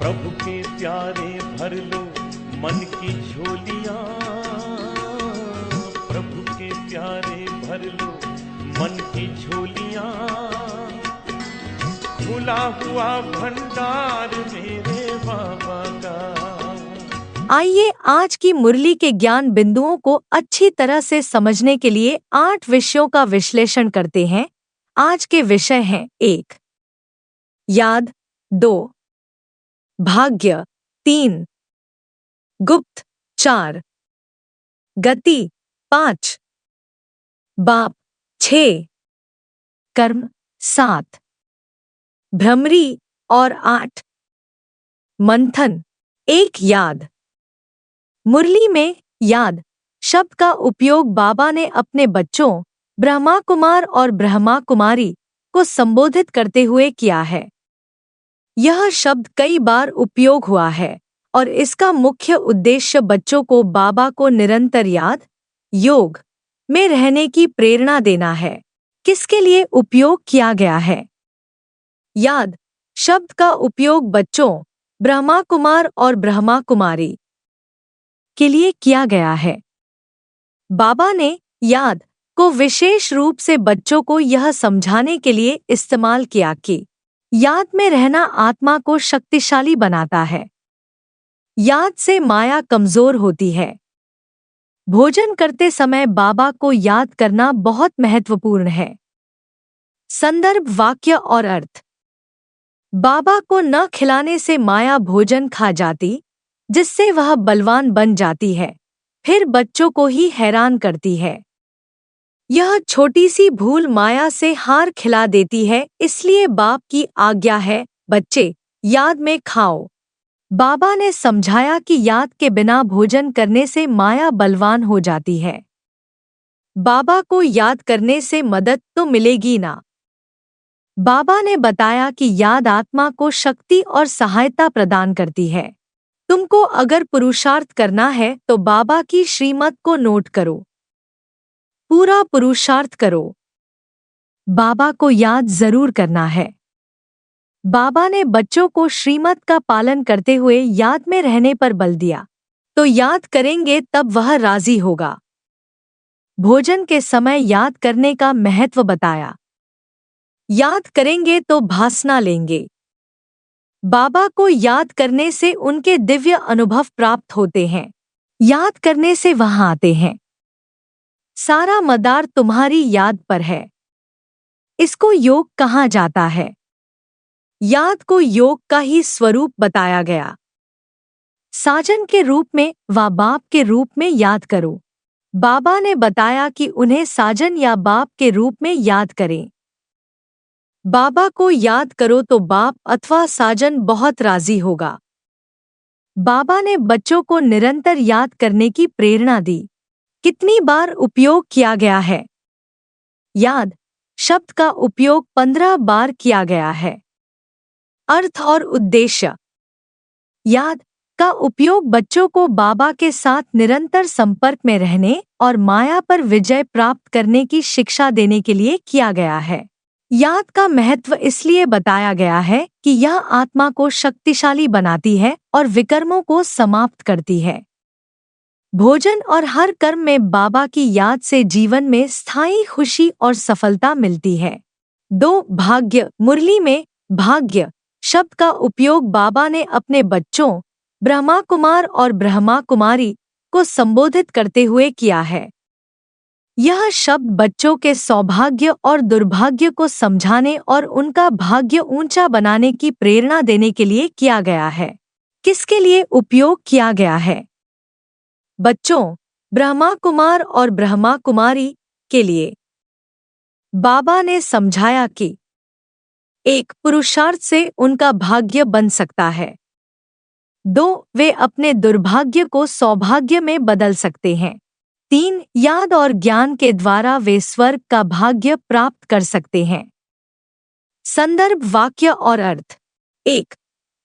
प्रभु के प्यारे भर लो मन की झोलियां, प्रभु के प्यारे भर लो मन की झोलियां, खुला हुआ भंडार मेरे बाबा का। आइए आज की मुरली के ज्ञान बिंदुओं को अच्छी तरह से समझने के लिए 8 विषयों का विश्लेषण करते हैं। आज के विषय हैं 1. याद 2. भाग्य 3. गुप्त 4. गति 5. बाप 6. कर्म 7. भ्रमरी और 8. मंथन 1. याद। मुरली में याद शब्द का उपयोग बाबा ने अपने बच्चों ब्रह्मा कुमार और ब्रह्मा कुमारी को संबोधित करते हुए किया है। यह शब्द कई बार उपयोग हुआ है और इसका मुख्य उद्देश्य बच्चों को बाबा को निरंतर याद योग में रहने की प्रेरणा देना है। किसके लिए उपयोग किया गया है? याद शब्द का उपयोग बच्चों ब्रह्मा कुमार और ब्रह्मा कुमारी के लिए किया गया है। बाबा ने याद को विशेष रूप से बच्चों को यह समझाने के लिए इस्तेमाल किया कि याद में रहना आत्मा को शक्तिशाली बनाता है। याद से माया कमजोर होती है। भोजन करते समय बाबा को याद करना बहुत महत्वपूर्ण है। संदर्भ वाक्य और अर्थ। बाबा को न खिलाने से माया भोजन खा जाती, जिससे वह बलवान बन जाती है, फिर बच्चों को ही हैरान करती है। यह छोटी सी भूल माया से हार खिला देती है, इसलिए बाप की आज्ञा है, बच्चे याद में खाओ। बाबा ने समझाया कि याद के बिना भोजन करने से माया बलवान हो जाती है। बाबा को याद करने से मदद तो मिलेगी ना। बाबा ने बताया कि याद आत्मा को शक्ति और सहायता प्रदान करती है। तुमको अगर पुरुषार्थ करना है तो बाबा की श्रीमत को नोट करो, पूरा पुरुषार्थ करो। बाबा को याद जरूर करना है। बाबा ने बच्चों को श्रीमत का पालन करते हुए याद में रहने पर बल दिया, तो याद करेंगे तब वह राजी होगा। भोजन के समय याद करने का महत्व बताया। याद करेंगे तो भासना लेंगे। बाबा को याद करने से उनके दिव्य अनुभव प्राप्त होते हैं। याद करने से वहां आते हैं। सारा मदार तुम्हारी याद पर है। इसको योग कहा जाता है। याद को योग का ही स्वरूप बताया गया। साजन के रूप में व बाप के रूप में याद करो। बाबा ने बताया कि उन्हें साजन या बाप के रूप में याद करें। बाबा को याद करो तो बाप अथवा साजन बहुत राजी होगा। बाबा ने बच्चों को निरंतर याद करने की प्रेरणा दी। कितनी बार उपयोग किया गया है? याद शब्द का उपयोग 15 बार किया गया है। अर्थ और उद्देश्य। याद का उपयोग बच्चों को बाबा के साथ निरंतर संपर्क में रहने और माया पर विजय प्राप्त करने की शिक्षा देने के लिए किया गया है। याद का महत्व इसलिए बताया गया है कि यह आत्मा को शक्तिशाली बनाती है और विकर्मों को समाप्त करती है। भोजन और हर कर्म में बाबा की याद से जीवन में स्थायी खुशी और सफलता मिलती है। 2. भाग्य। मुरली में भाग्य शब्द का उपयोग बाबा ने अपने बच्चों ब्रह्मा कुमार और ब्रह्मा कुमारी को संबोधित करते हुए किया है। यह शब्द बच्चों के सौभाग्य और दुर्भाग्य को समझाने और उनका भाग्य ऊंचा बनाने की प्रेरणा देने के लिए किया गया है। किसके लिए उपयोग किया गया है? बच्चों ब्रह्मा कुमार और ब्रह्मा कुमारी के लिए। बाबा ने समझाया कि 1. पुरुषार्थ से उनका भाग्य बन सकता है। 2. वे अपने दुर्भाग्य को सौभाग्य में बदल सकते हैं। 3. याद और ज्ञान के द्वारा वे स्वर्ग का भाग्य प्राप्त कर सकते हैं। संदर्भ वाक्य और अर्थ। 1.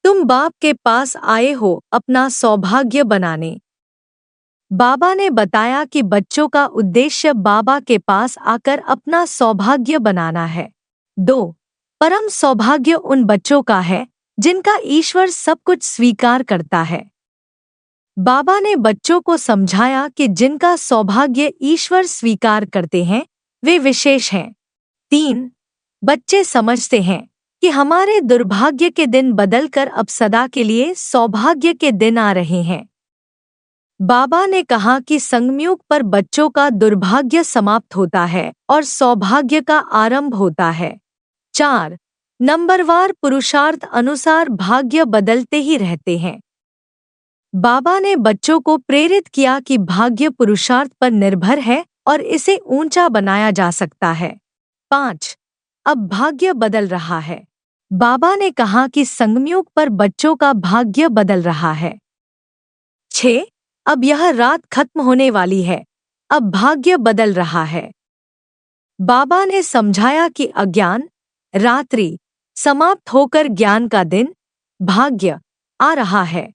तुम बाप के पास आए हो अपना सौभाग्य बनाने। बाबा ने बताया कि बच्चों का उद्देश्य बाबा के पास आकर अपना सौभाग्य बनाना है। 2. परम सौभाग्य उन बच्चों का है जिनका ईश्वर सब कुछ स्वीकार करता है। बाबा ने बच्चों को समझाया कि जिनका सौभाग्य ईश्वर स्वीकार करते हैं वे विशेष हैं। 3. बच्चे समझते हैं कि हमारे दुर्भाग्य के दिन बदलकर अब सदा के लिए सौभाग्य के दिन आ रहे हैं। बाबा ने कहा कि संगमयुग पर बच्चों का दुर्भाग्य समाप्त होता है और सौभाग्य का आरंभ होता है। 4. नंबरवार पुरुषार्थ अनुसार भाग्य बदलते ही रहते हैं। बाबा ने बच्चों को प्रेरित किया कि भाग्य पुरुषार्थ पर निर्भर है और इसे ऊंचा बनाया जा सकता है। 5. अब भाग्य बदल रहा है। बाबा ने कहा कि संगमयुग पर बच्चों का भाग्य बदल रहा है। 6. अब यह रात खत्म होने वाली है, अब भाग्य बदल रहा है। बाबा ने समझाया कि अज्ञान, रात्रि समाप्त होकर ज्ञान का दिन, भाग्य आ रहा है।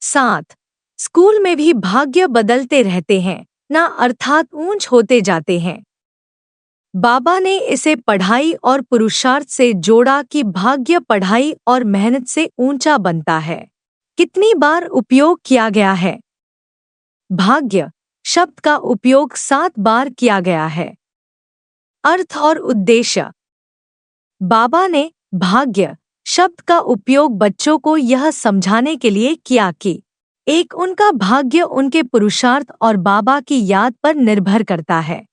7. स्कूल में भी भाग्य बदलते रहते हैं ना, अर्थात ऊंच होते जाते हैं। बाबा ने इसे पढ़ाई और पुरुषार्थ से जोड़ा कि भाग्य पढ़ाई और मेहनत से ऊंचा बनता है। कितनी बार उपयोग किया गया है? भाग्य शब्द का उपयोग 7 बार किया गया है। अर्थ और उद्देश्य। बाबा ने भाग्य शब्द का उपयोग बच्चों को यह समझाने के लिए किया कि 1. उनका भाग्य उनके पुरुषार्थ और बाबा की याद पर निर्भर करता है।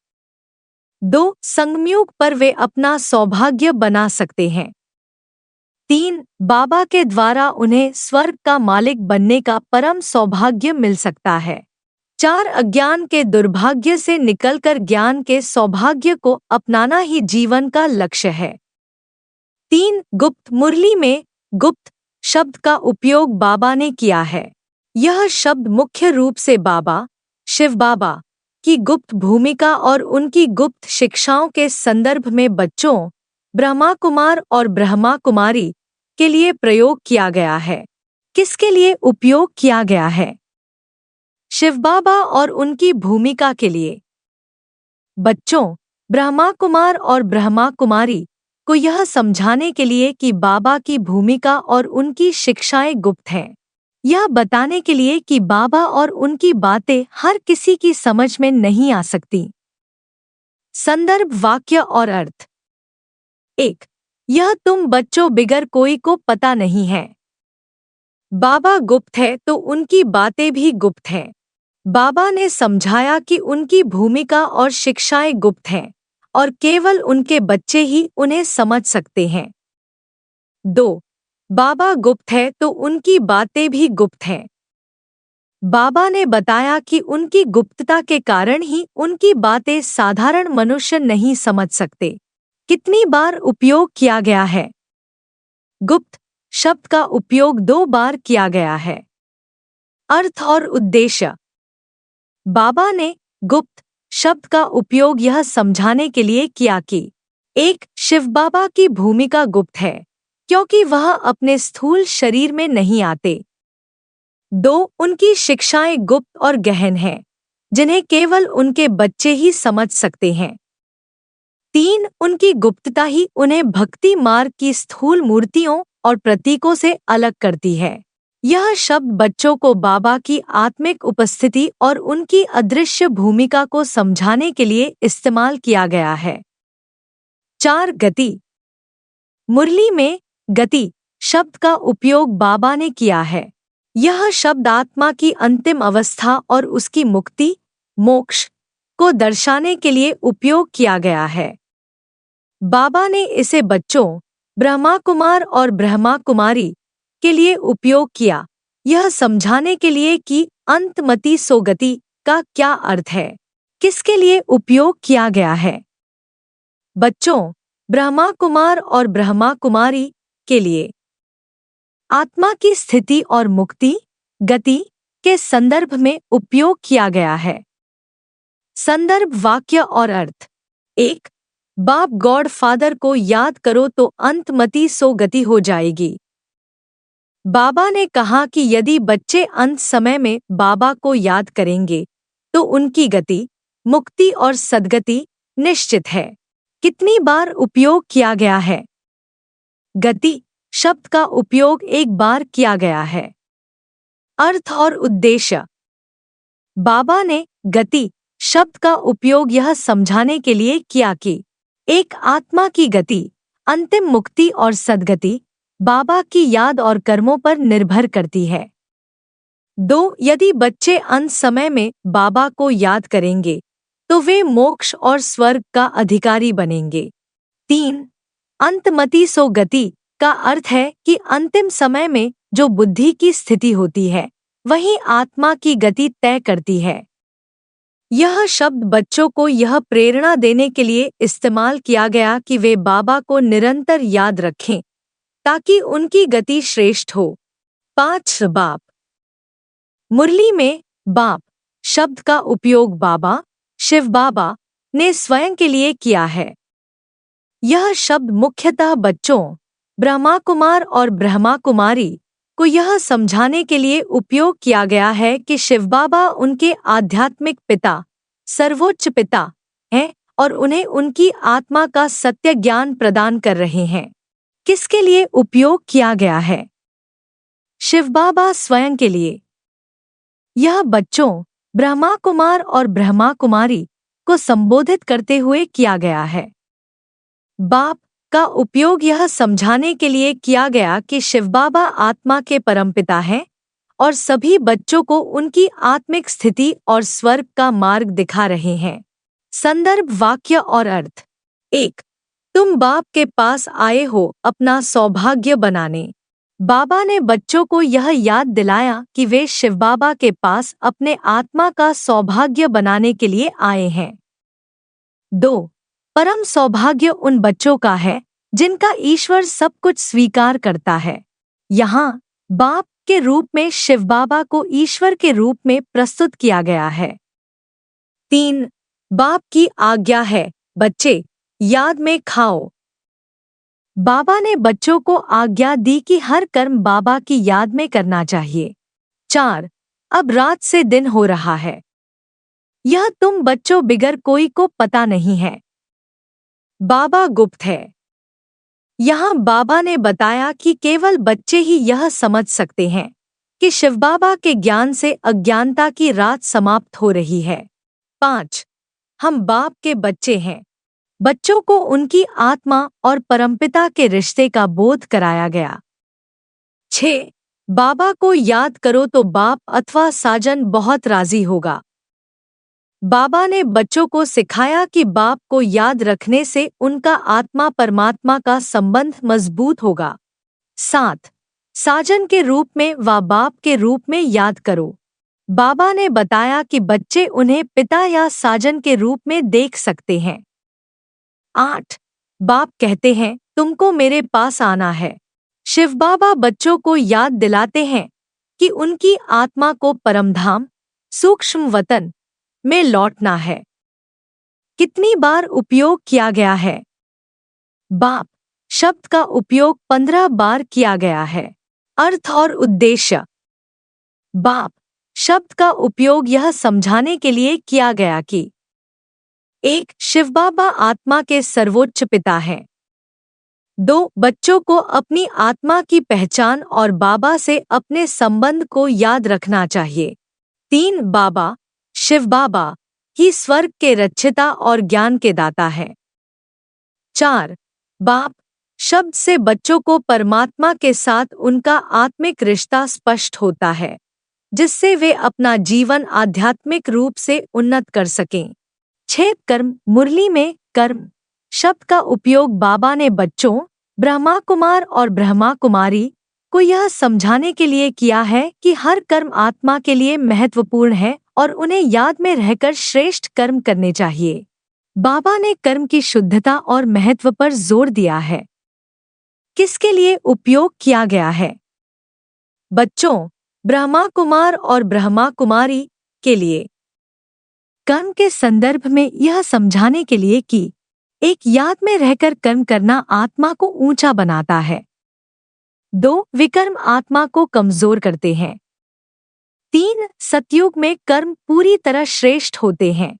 2. संगमयुग पर वे अपना सौभाग्य बना सकते हैं। 3. बाबा के द्वारा उन्हें स्वर्ग का मालिक बनने का परम सौभाग्य मिल सकता है। 4. अज्ञान के दुर्भाग्य से निकलकर ज्ञान के सौभाग्य को अपनाना ही जीवन का लक्ष्य है। 3. गुप्त मुरली में गुप्त शब्द का उपयोग बाबा ने किया है। यह शब्द मुख्य रूप से बाबा, शिव बाबा की गुप्त भूमिका और उनकी गुप्त शिक्षाओं के संदर्भ में बच्चों, ब्रह्मा कुमार और ब्रह्मा कुमारी के लिए प्रयोग किया गया है। किसके लिए उपयोग किया गया है? शिव बाबा और उनकी भूमिका के लिए। बच्चों, ब्रह्मा कुमार और ब्रह्मा कुमारी को यह समझाने के लिए कि बाबा की भूमिका और उनकी शिक्षाएं गुप्त हैं। यह बताने के लिए कि बाबा और उनकी बातें हर किसी की समझ में नहीं आ सकती। संदर्भ वाक्य और अर्थ। 1. यह तुम बच्चों बिगर कोई को पता नहीं है। बाबा गुप्त है तो उनकी बातें भी गुप्त हैं। बाबा ने समझाया कि उनकी भूमिका और शिक्षाएं गुप्त हैं और केवल उनके बच्चे ही उन्हें समझ सकते हैं। 2. बाबा गुप्त है तो उनकी बातें भी गुप्त हैं। बाबा ने बताया कि उनकी गुप्तता के कारण ही उनकी बातें साधारण मनुष्य नहीं समझ सकते। कितनी बार उपयोग किया गया है? गुप्त शब्द का उपयोग 2 बार किया गया है। अर्थ और उद्देश्य। बाबा ने गुप्त शब्द का उपयोग यह समझाने के लिए किया कि 1. शिव बाबा की भूमिका गुप्त है क्योंकि वह अपने स्थूल शरीर में नहीं आते। 2. उनकी शिक्षाएं गुप्त और गहन हैं, जिन्हें केवल उनके बच्चे ही समझ सकते हैं। 3. उनकी गुप्तता ही उन्हें भक्ति मार्ग की स्थूल मूर्तियों और प्रतीकों से अलग करती है। यह शब्द बच्चों को बाबा की आत्मिक उपस्थिति और उनकी अदृश्य भूमिका को समझाने के लिए इस्तेमाल किया गया है। 4. गति। मुरली में गति शब्द का उपयोग बाबा ने किया है। यह शब्द आत्मा की अंतिम अवस्था और उसकी मुक्ति, मोक्ष को दर्शाने के लिए उपयोग किया गया है। बाबा ने इसे बच्चों, ब्रह्मा कुमार और ब्रह्मा कुमारी के लिए उपयोग किया, यह समझाने के लिए कि अंतमति सोगति का क्या अर्थ है। किसके लिए उपयोग किया गया है? बच्चों, ब्रह्मा कुमार और ब्रह्मा कुमारी के लिए। आत्मा की स्थिति और मुक्ति, गति के संदर्भ में उपयोग किया गया है। संदर्भ वाक्य और अर्थ। 1. बाप गॉड फादर को याद करो तो अंतमति सो गति हो जाएगी। बाबा ने कहा कि यदि बच्चे अंत समय में बाबा को याद करेंगे तो उनकी गति, मुक्ति और सद्गति निश्चित है। कितनी बार उपयोग किया गया है? गति शब्द का उपयोग एक बार किया गया है। अर्थ और उद्देश्य। बाबा ने गति शब्द का उपयोग यह समझाने के लिए किया कि एक आत्मा की गति, अंतिम मुक्ति और सद्गति बाबा की याद और कर्मों पर निर्भर करती है। 2. यदि बच्चे अंत समय में बाबा को याद करेंगे तो वे मोक्ष और स्वर्ग का अधिकारी बनेंगे। 3. अंतमति सो गति का अर्थ है कि अंतिम समय में जो बुद्धि की स्थिति होती है वही आत्मा की गति तय करती है। यह शब्द बच्चों को यह प्रेरणा देने के लिए इस्तेमाल किया गया कि वे बाबा को निरंतर याद रखें ताकि उनकी गति श्रेष्ठ हो। 5. बाप। मुरली में बाप शब्द का उपयोग बाबा, शिव बाबा ने स्वयं के लिए किया है। यह शब्द मुख्यतः बच्चों, ब्रह्मा कुमार और ब्रह्मा कुमारी को यह समझाने के लिए उपयोग किया गया है कि शिव बाबा उनके आध्यात्मिक पिता, सर्वोच्च पिता हैं और उन्हें उनकी आत्मा का सत्य ज्ञान प्रदान कर रहे हैं। किसके लिए उपयोग किया गया है? शिव बाबा स्वयं के लिए। यह बच्चों, ब्रह्मा कुमार और ब्रह्मा कुमारी को संबोधित करते हुए किया गया है। बाप का उपयोग यह समझाने के लिए किया गया कि शिव बाबा आत्मा के परमपिता हैं और सभी बच्चों को उनकी आत्मिक स्थिति और स्वर्ग का मार्ग दिखा रहे हैं। संदर्भ वाक्य और अर्थ। 1. तुम बाप के पास आए हो अपना सौभाग्य बनाने। बाबा ने बच्चों को यह याद दिलाया कि वे शिव बाबा के पास अपने आत्मा का सौभाग्य बनाने के लिए आए हैं। 2. परम सौभाग्य उन बच्चों का है जिनका ईश्वर सब कुछ स्वीकार करता है। यहाँ बाप के रूप में शिव बाबा को ईश्वर के रूप में प्रस्तुत किया गया है। 3. बाप की आज्ञा है, बच्चे याद में खाओ। बाबा ने बच्चों को आज्ञा दी कि हर कर्म बाबा की याद में करना चाहिए। 4. अब रात से दिन हो रहा है। यह तुम बच्चों बिगर कोई को पता नहीं है। बाबा गुप्त है। यहाँ बाबा ने बताया कि केवल बच्चे ही यह समझ सकते हैं कि शिव बाबा के ज्ञान से अज्ञानता की रात समाप्त हो रही है। 5. हम बाप के बच्चे हैं। बच्चों को उनकी आत्मा और परमपिता के रिश्ते का बोध कराया गया। 6. बाबा को याद करो तो बाप अथवा साजन बहुत राजी होगा। बाबा ने बच्चों को सिखाया कि बाप को याद रखने से उनका आत्मा परमात्मा का संबंध मजबूत होगा। 7. साजन के रूप में व बाप के रूप में याद करो। बाबा ने बताया कि बच्चे उन्हें पिता या साजन के रूप में देख सकते हैं। 8. बाप कहते हैं तुमको मेरे पास आना है। शिव बाबा बच्चों को याद दिलाते हैं कि उनकी आत्मा को परमधाम, सूक्ष्म वतन में लौटना है। कितनी बार उपयोग किया गया है? बाप शब्द का उपयोग 15 बार किया गया है। अर्थ और उद्देश्य। बाप शब्द का उपयोग यह समझाने के लिए किया गया कि 1. शिव बाबा आत्मा के सर्वोच्च पिता हैं। 2. बच्चों को अपनी आत्मा की पहचान और बाबा से अपने संबंध को याद रखना चाहिए। 3. बाबा शिव बाबा ही स्वर्ग के रक्षिता और ज्ञान के दाता है। 4. बाप शब्द से बच्चों को परमात्मा के साथ उनका आत्मिक रिश्ता स्पष्ट होता है, जिससे वे अपना जीवन आध्यात्मिक रूप से उन्नत कर सकें। 6. कर्म। मुरली में कर्म शब्द का उपयोग बाबा ने बच्चों, ब्रह्मा कुमार और ब्रह्मा कुमारी को यह समझाने के लिए किया है कि हर कर्म आत्मा के लिए महत्वपूर्ण है और उन्हें याद में रहकर श्रेष्ठ कर्म करने चाहिए। बाबा ने कर्म की शुद्धता और महत्व पर जोर दिया है। किसके लिए उपयोग किया गया है? बच्चों, ब्रह्मा कुमार और ब्रह्मा कुमारी के लिए। कर्म के संदर्भ में यह समझाने के लिए कि एक याद में रहकर कर्म करना आत्मा को ऊंचा बनाता है। 2. विकर्म आत्मा को कमजोर करते हैं। 3. सतयुग में कर्म पूरी तरह श्रेष्ठ होते हैं।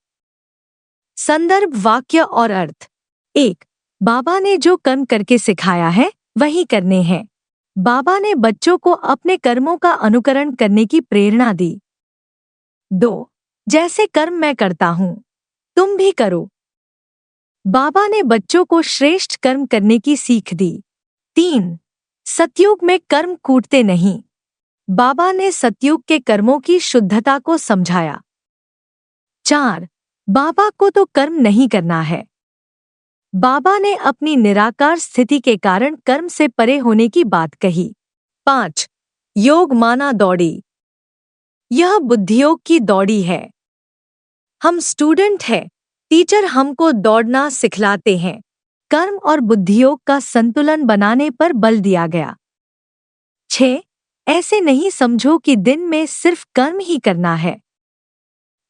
संदर्भ वाक्य और अर्थ। 1. बाबा ने जो कर्म करके सिखाया है वही करने हैं। बाबा ने बच्चों को अपने कर्मों का अनुकरण करने की प्रेरणा दी। 2. जैसे कर्म मैं करता हूँ, तुम भी करो। बाबा ने बच्चों को श्रेष्ठ कर्म करने की सीख दी। 3. सतयुग में कर्म कूटते नहीं। बाबा ने सतयुग के कर्मों की शुद्धता को समझाया। 4. बाबा को तो कर्म नहीं करना है। बाबा ने अपनी निराकार स्थिति के कारण कर्म से परे होने की बात कही। 5. योग माना दौड़ी। यह बुद्धियोग की दौड़ी है। हम स्टूडेंट हैं, टीचर हमको दौड़ना सिखलाते हैं। कर्म और बुद्धियोग का संतुलन बनाने पर बल दिया गया। 6. ऐसे नहीं समझो कि दिन में सिर्फ कर्म ही करना है।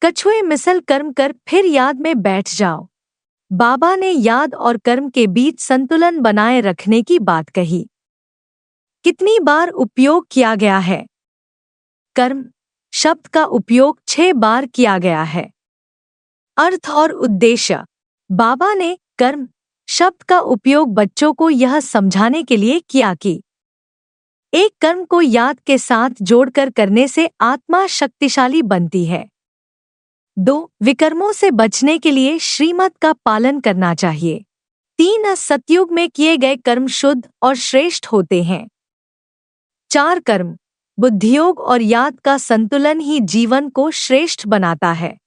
कछुए मिसल कर्म कर फिर याद में बैठ जाओ। बाबा ने याद और कर्म के बीच संतुलन बनाए रखने की बात कही। कितनी बार उपयोग किया गया है? कर्म शब्द का उपयोग 6 बार किया गया है। अर्थ और उद्देश्य। बाबा ने कर्म शब्द का उपयोग बच्चों को यह समझाने के लिए किया कि एक कर्म को याद के साथ जोड़कर करने से आत्मा शक्तिशाली बनती है। 2. विकर्मों से बचने के लिए श्रीमत का पालन करना चाहिए। 3. सतयुग में किए गए कर्म शुद्ध और श्रेष्ठ होते हैं। 4. कर्म बुद्धियोग और याद का संतुलन ही जीवन को श्रेष्ठ बनाता है।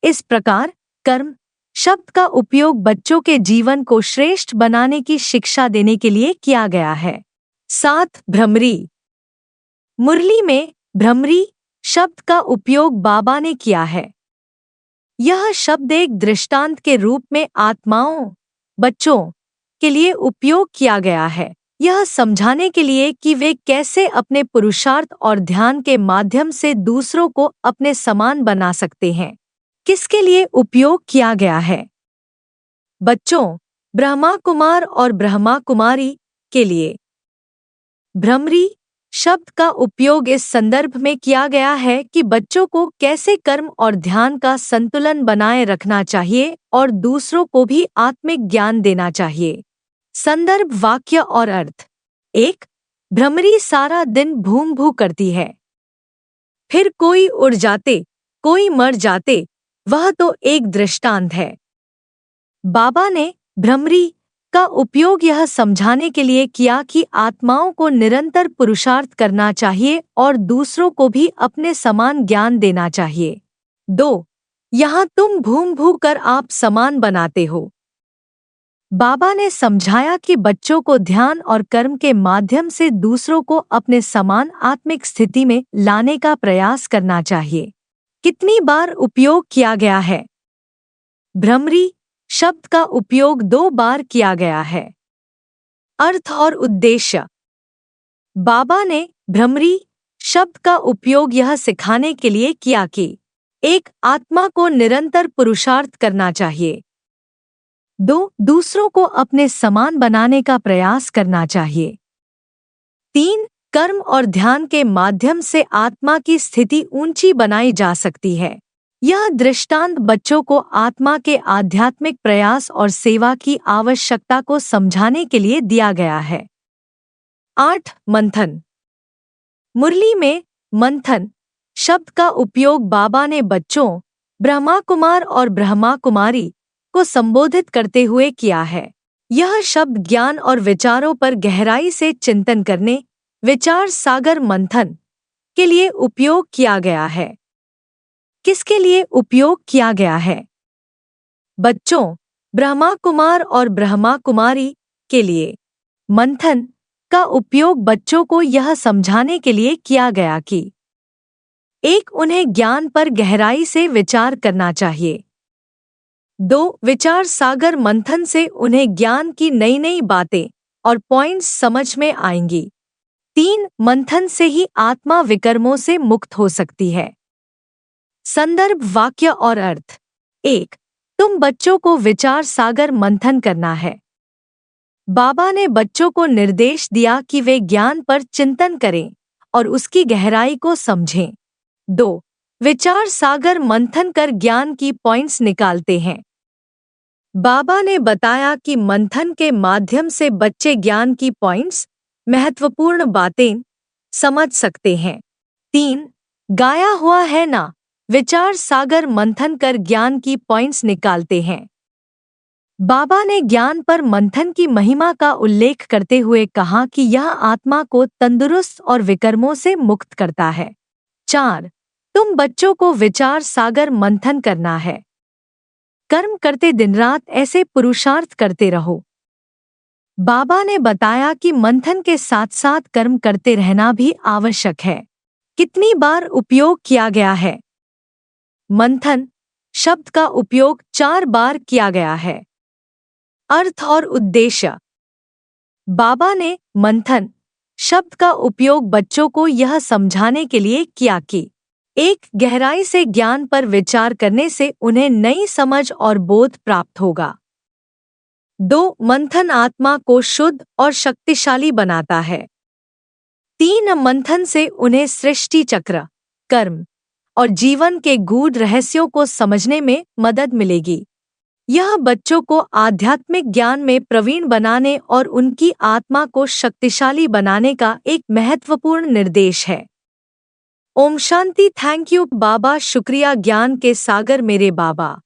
इस प्रकार कर्म शब्द का उपयोग बच्चों के जीवन को श्रेष्ठ बनाने की शिक्षा देने के लिए किया गया है। 7. भ्रमरी। मुरली में भ्रमरी शब्द का उपयोग बाबा ने किया है। यह शब्द एक दृष्टांत के रूप में आत्माओं बच्चों के लिए उपयोग किया गया है, यह समझाने के लिए कि वे कैसे अपने पुरुषार्थ और ध्यान के माध्यम से दूसरों को अपने समान बना सकते हैं। किसके लिए उपयोग किया गया है? बच्चों, ब्रह्मा कुमार और ब्रह्मा कुमारी के लिए। भ्रमरी शब्द का उपयोग इस संदर्भ में किया गया है कि बच्चों को कैसे कर्म और ध्यान का संतुलन बनाए रखना चाहिए और दूसरों को भी आत्मिक ज्ञान देना चाहिए। संदर्भ वाक्य और अर्थ। 1. भ्रमरी सारा दिन भूम भू करती है, फिर कोई उड़ जाते, कोई मर जाते, वह तो एक दृष्टांत है। बाबा ने भ्रमरी का उपयोग यह समझाने के लिए किया कि आत्माओं को निरंतर पुरुषार्थ करना चाहिए और दूसरों को भी अपने समान ज्ञान देना चाहिए। 2. यहाँ तुम भूम भू कर आप समान बनाते हो। बाबा ने समझाया कि बच्चों को ध्यान और कर्म के माध्यम से दूसरों को अपने समान आत्मिक स्थिति में लाने का प्रयास करना चाहिए। कितनी बार उपयोग किया गया है? भ्रमरी शब्द का उपयोग 2 बार किया गया है। अर्थ और उद्देश्य। बाबा ने भ्रमरी शब्द का उपयोग यह सिखाने के लिए किया कि एक आत्मा को निरंतर पुरुषार्थ करना चाहिए। 2. दूसरों को अपने समान बनाने का प्रयास करना चाहिए। 3. कर्म और ध्यान के माध्यम से आत्मा की स्थिति ऊंची बनाई जा सकती है। यह दृष्टांत बच्चों को आत्मा के आध्यात्मिक प्रयास और सेवा की आवश्यकता को समझाने के लिए दिया गया है। 8. मंथन। मुरली में मंथन शब्द का उपयोग बाबा ने बच्चों ब्रह्मा कुमार और ब्रह्मा कुमारी को संबोधित करते हुए किया है। यह शब्द ज्ञान और विचारों पर गहराई से चिंतन करने, विचार सागर मंथन के लिए उपयोग किया गया है। किसके लिए उपयोग किया गया है? बच्चों ब्रह्मा कुमार और ब्रह्मा कुमारी के लिए। मंथन का उपयोग बच्चों को यह समझाने के लिए किया गया कि 1. उन्हें ज्ञान पर गहराई से विचार करना चाहिए। 2. विचार सागर मंथन से उन्हें ज्ञान की नई नई बातें और पॉइंट्स समझ में आएंगी। 3. मंथन से ही आत्मा विकर्मों से मुक्त हो सकती है। संदर्भ वाक्य और अर्थ। 1. तुम बच्चों को विचार सागर मंथन करना है। बाबा ने बच्चों को निर्देश दिया कि वे ज्ञान पर चिंतन करें और उसकी गहराई को समझें। 2. विचार सागर मंथन कर ज्ञान की पॉइंट्स निकालते हैं। बाबा ने बताया कि मंथन के माध्यम से बच्चे ज्ञान की पॉइंट्स महत्वपूर्ण बातें समझ सकते हैं। 3. गाया हुआ है ना, विचार सागर मंथन कर ज्ञान की पॉइंट्स निकालते हैं। बाबा ने ज्ञान पर मंथन की महिमा का उल्लेख करते हुए कहा कि यह आत्मा को तंदुरुस्त और विकर्मों से मुक्त करता है। 4. तुम बच्चों को विचार सागर मंथन करना है। कर्म करते दिन रात ऐसे पुरुषार्थ करते रहो। बाबा ने बताया कि मंथन के साथ साथ कर्म करते रहना भी आवश्यक है। कितनी बार उपयोग किया गया है? मंथन शब्द का उपयोग 4 बार किया गया है। अर्थ और उद्देश्य। बाबा ने मंथन शब्द का उपयोग बच्चों को यह समझाने के लिए किया कि 1. गहराई से ज्ञान पर विचार करने से उन्हें नई समझ और बोध प्राप्त होगा। 2. मंथन आत्मा को शुद्ध और शक्तिशाली बनाता है। 3. मंथन से उन्हें सृष्टि चक्र, कर्म और जीवन के गूढ़ रहस्यों को समझने में मदद मिलेगी। यह बच्चों को आध्यात्मिक ज्ञान में प्रवीण बनाने और उनकी आत्मा को शक्तिशाली बनाने का एक महत्वपूर्ण निर्देश है। ओम शांति। थैंक यू बाबा। शुक्रिया ज्ञान के सागर मेरे बाबा।